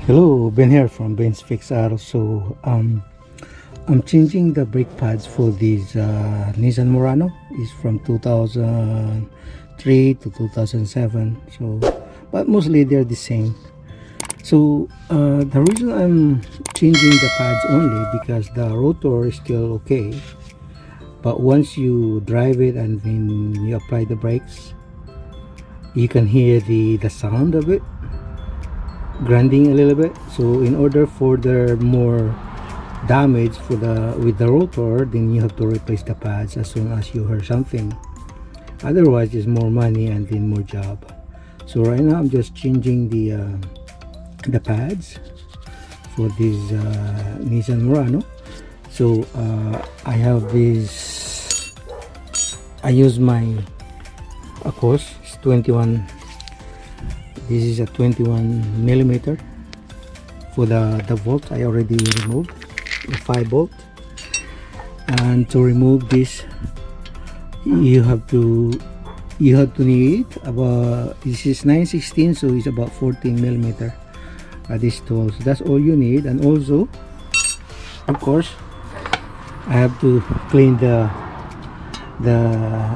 Hello, Ben here from Ben's Fix Auto. I'm changing the brake pads for this Nissan Murano. It's from 2003 to 2007. But mostly they're the same. The reason I'm changing the pads only because the rotor is still okay. But once you drive it and then you apply the brakes, you can hear the sound of it grinding a little bit. So in order for the more damage for with the rotor, then you have to replace the pads as soon as you hear something. Otherwise it's more money and then more job. So right now I'm just changing the pads for this Nissan Murano. So I have this, I use my, of course it's 21, this is a 21 millimeter. For the bolt I already removed the 5 bolt, and to remove this you have to need about, this is 9/16, so it's about 14 millimeter this tool. So that's all you need. And also of course I have to clean the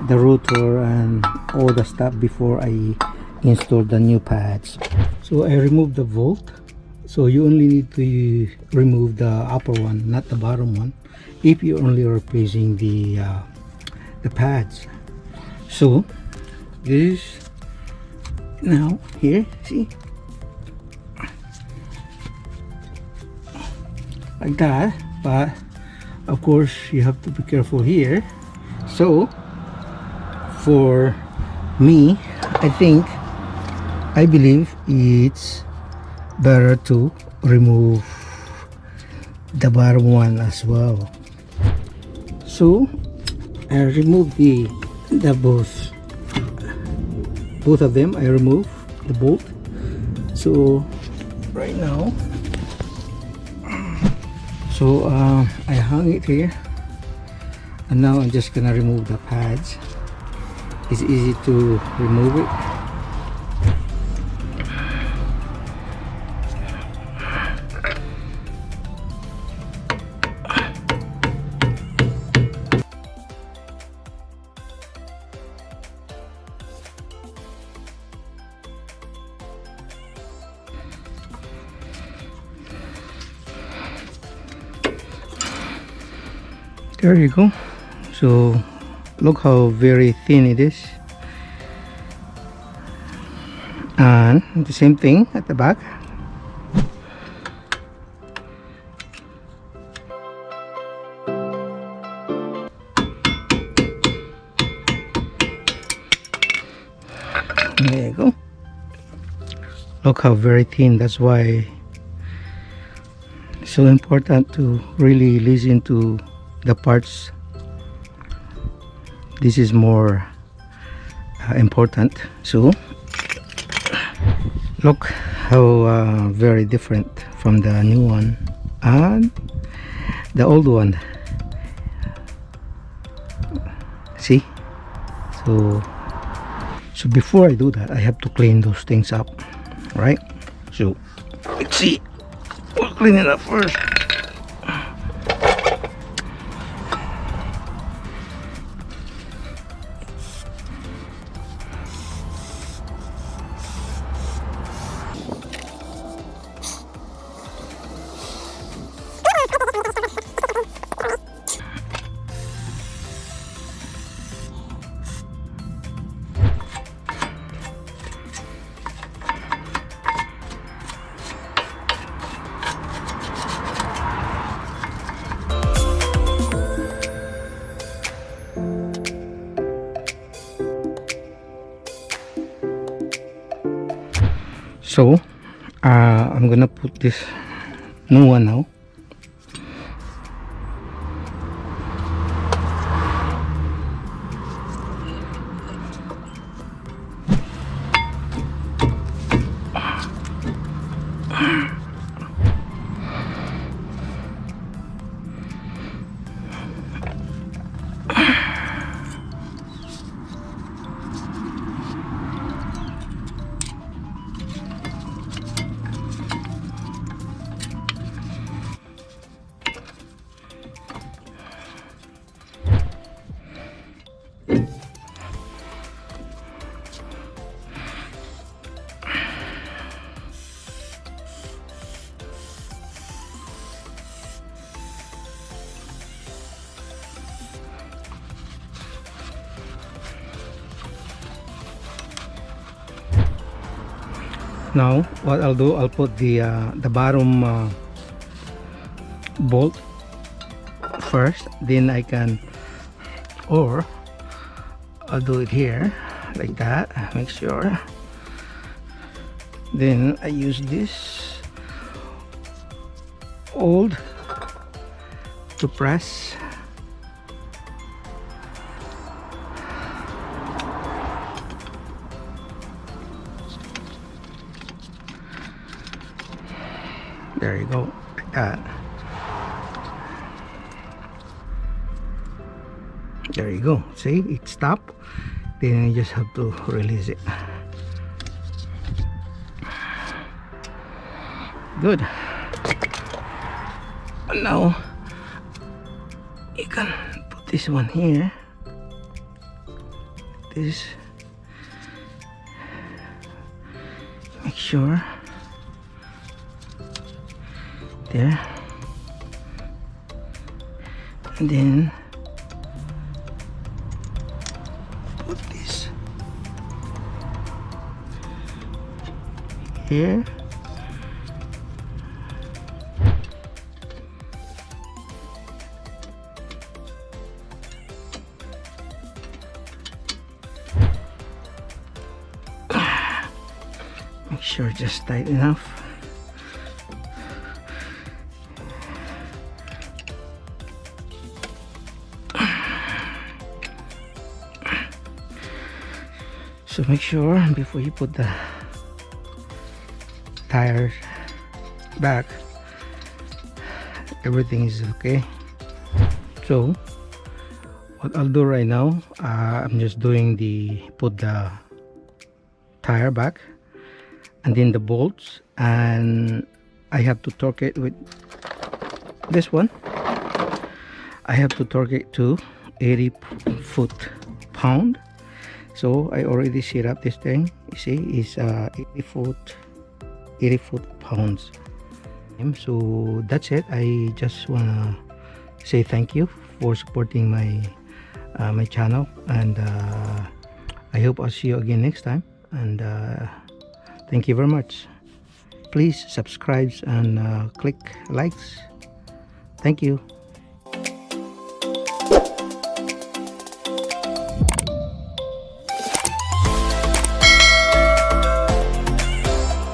rotor and all the stuff before I install the new pads. So I removed the bolt. So you only need to remove the upper one, not the bottom one, if you're only replacing the pads. So this now here, see, like that. But of course you have to be careful here. So for me, I believe it's better to remove the bottom one as well. So I remove the both of them. I remove the bolt. So right now, so I hung it here, and now I'm just gonna remove the pads. It's easy to remove it. There you go. So look how very thin it is, and the same thing at the back. There you go. Look how very thin. That's why it's so important to really listen to the parts. This is more important. So look how very different from the new one and the old one. See? So before I do that, I have to clean those things up, right? So let's see. We'll clean it up first. So I'm gonna put this new one now. Now what I'll do, I'll put the bottom bolt first, then I can, or I'll do it here like that, make sure. Then I use this old to press. There you go, like that. There you go. See, it stopped. Then you just have to release it. Good. Now you can put this one here. This. Make sure. There. And then put this here. Make sure just tight enough. So make sure before you put the tires back, everything is okay. So what I'll do right now, I'm just doing put the tire back and then the bolts, and I have to torque it with this one. I have to torque it to 80 foot-pound. So I already set up this thing. You see, it's 80 foot-pounds. So that's it. I just wanna say thank you for supporting my my channel, and I hope I'll see you again next time. And thank you very much. Please subscribe and click likes. Thank you.